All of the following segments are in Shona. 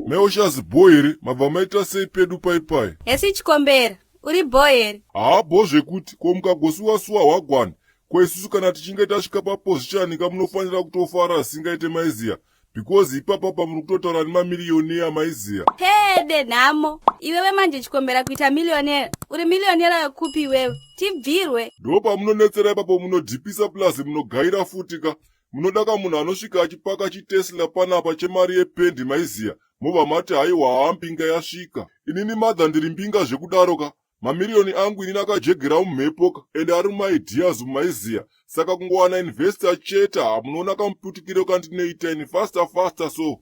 Meushazi boy mabva maita sei pedu pai. Esi chikombera, uri boy. Bo zvekuti ko mukagosuwa hwagwana kweisusu kana tichinge tasvika paposition kamunofanira kutofara singaite maiziya because ipapa pamuri kutotaura nemamiliyonera maiziya. Hede nhamo, iwewe manje chikombera kuita miliyonera. Uri miliyonera wekupi iwewe? Tibvirwe. Ndo pamunonetsera ipapo munodhipisa plus munogaira futika. Munodaka munhu anosvika achipaka chitesla panapa chemari yependi maiziya. Mobva mati haiwa mpinga yasvika. Inini madha ndiri mpinga zvekudaroka. Mamiriyoni angu inini akajegera mumhepoka ende ari mumaideas mumaiziya. Saka kungowana investor cheta hamunoona kamuputikiro kandinoita ini faster so.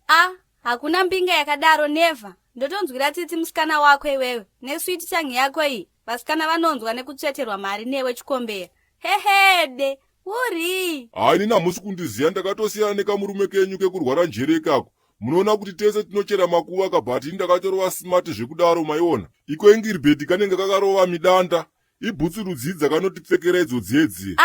Hakuna mpinga yakadaro never. Ndotonzwira tsitsi musikana wako iwewe. Neswiti change yako iyi. Vasikana vanonzwa nekutsveterwa mari newe chikombera. Hehede, uri. Inini hamusi kundiziya ndakatosiyana nekamurume kenyu kekurwara njere kako. Munoona kuti tese tinochera makuva kabhati ndakatorova smart zvekudaro maiona. Iko ingiribheti kanenge kakarova midanda. Ibhutsu rudzidza kanotipfekera idzo dzedzi.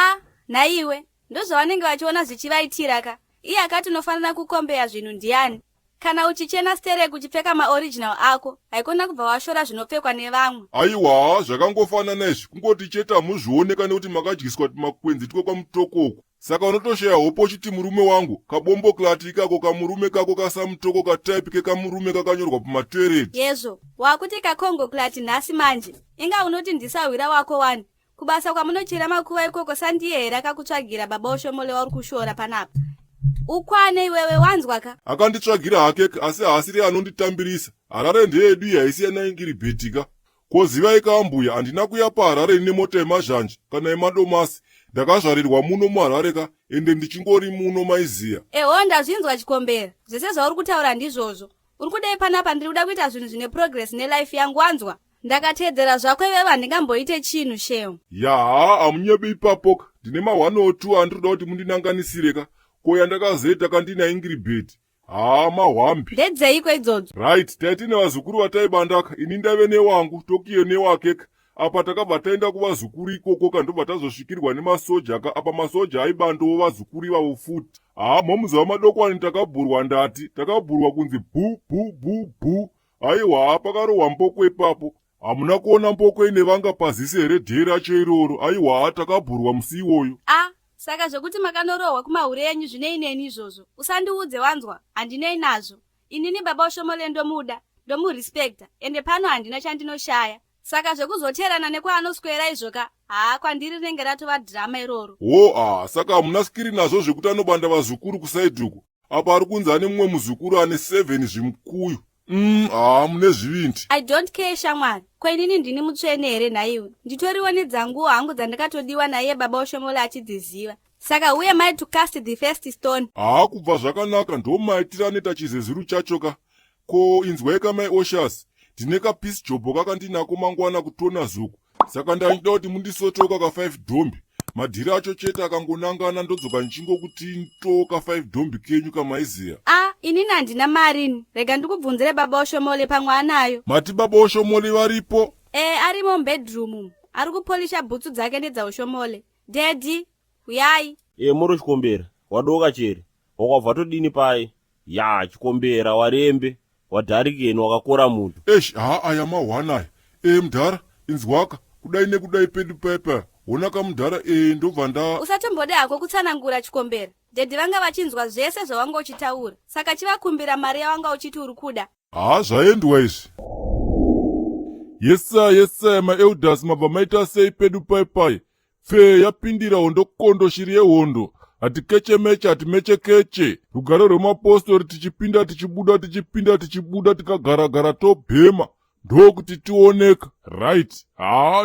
Naiwe, ndozvavanenge vachiona zvichivaitira ka. Iye akati unofanira kukombeya zvinhu ndiani. Kana uchichena stereki uchipfeka maoriginal ako, haikona kubva washora zvinopfekwa nevamwe. Aiwa, zvakangofanana izvi, kungoti cheta muzvioneka nekuti makadyiswa makwenzi tiko kwamutokoko. Saka unotoshaya hopo chiti murume wangu, kabombo klati kako kamurume kako kasamutoko kataipi kekamurume kakanyorwa pamatoireti. Yezo, wakuti kakongo klati nhasi manje, inga unoti ndisawira wako wani. Kubasa kwamunochera makuva ikoko sandiyera kakutsvagira baba ushomole wauri kushora panapa. Ukwane iwewe wanzwa ka? Akanditsvagira hake asi haasiri anonditambirisa. Harare ndeyedu yaisiyana ingiribhetika. Kozivai kambuya handina kuya paHarare nemota yemazhanje kana yemadomasi. Ndakazvarirwa muno muHarare ka ende ndichingori muno maiziya. Ndazvinzwa chikombera. Zvese zvauri kutaura ndizvozvo. Uri kudai panapa ndiri kuda kuita zvinhu zvine progress nelife yangu wanzwa. Ndakateedzera zvako iwewe handingamboite chinhu shemu. Hamunyebi ipapoka. Ndine ma1 or 2 andinoda kuti mundinanganisire ka. Koya ndakazoita kandina ingiribheti. Mahwambi. Ndedzeiko idzodzo? Right, taitine vazukuru vataibandaka. Ini ndave newangu, Tokiyo newakeka. Apa takabva taenda kuvazukuru ikoko kandobva tazosvikirwa nemasoja ka. Apa masoja aibandowo vazukuru ivavo futi. Momuzi wamadokwani takabhurwa ndati. Takabhurwa kunzi bhu. Aiwa, pakarohwa mboko ipapo. Hamuna kuona mboko ine vanga pazisi here dhee racho iroro. Aiwa, takabhurwa musi iwoyo. Saka zvokuti makanorohwa kumahure enyu zvineineni izvozvo. Usandiudze wanzwa, handinei nazvo. Inini baba ushomole ndomuda, ndomurespecta, ende pano handina chandinoshaya. Saka zvekuzoterana nekwanoswera izvoka, kwandiri rinenge ratova drama iroro. Saka hamuna skiri nazvo zvekuti anobanda vazukuru kusaidhuku. Apa ari kunzi ane mumwe muzukuru ane 7 zvimukuyu. Mune zvivindi. I don't care shamwari. Kwenini ndini mutsvene here naiwe. Nditoriwo nedzanguwo hangu dzandakatodiwa naiye baba ushomole achidziziva. Saka who am I to cast the first stone? Kubva zvakanaka ndomaitirane tachizeziru chacho ka. Ko inzwai kamai Oshas. Ndine kapisi jobho kakandinako mangwana kutona zuku. Saka ndachida kuti mundisotoka ka 5 dhombi. Madhiri acho chete akangonangana ndodzoka nchingokuti ntoka 5 dhombi kenyu kamaiziya. Inini handina marini. Rega ndikubvunzire baba ushomole pamwe anayo. Mati baba ushomole varipo? Arimo mubedroom. Ari kupolisha bhutsu dzake ndedzaushomole. Daddy, uyai. Muro chikombera, wadoka chere. Wakabva todini pai? Chikombera warembe, wadharikeni wakakora munhu. Aya mahwanaya. Mudhara, inzwaka, kudai nekudai pedu pepa. Onaka mudhara ndobva nda. Usatombode hako kutsanangura chikombera. Daddy vanga vachinzwa zvese zvawanga uchitaura. Saka chivakumbira mari yawanga uchiti uri kuda. Zvaendwa izvi. Yes sir, maelders mabva maita sei pedu pai. Fe yapindira hondo kondo shiri yehondo. Hatikechemeche hatimechekeche. Rugare rwemapostori tichipinda tichibuda tikagara tobhema. Ndokuti tioneka. Right.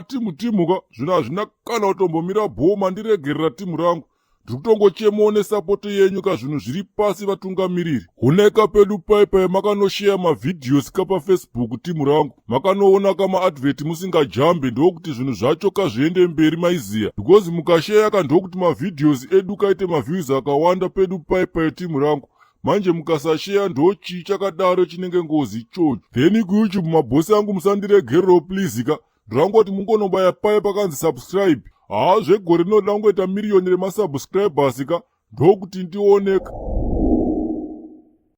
Timu ka. Zvino hazvina kana kutombomira bhoma ndiregerera timu rangu. Ndikutongochemawo nesapoto yenyu ka zvinhu zviri pasi vatungamiriri. Honeka pedu pai makanoshare mavhidhiyosi ka paFacebook timu rangu. Makanoona kama advert musingajambe ndokuti zvinhu zvacho ka zviende mberi maiziya. Because mukashare ka ndokuti mavhidhiyosi edu kaite maviews akawanda pedu pai timu rangu. Manje mukasashare ndochi chakadaro chinenge ngozi ichocho. Then kuYouTube mabhosi angu musandiregerero please ka. Ndorangoti mungonobaya pai pakanzi subscribe. Zvegore rinoda kungoita miliyoni remasubscribers ka. Ndokuti ndioneka.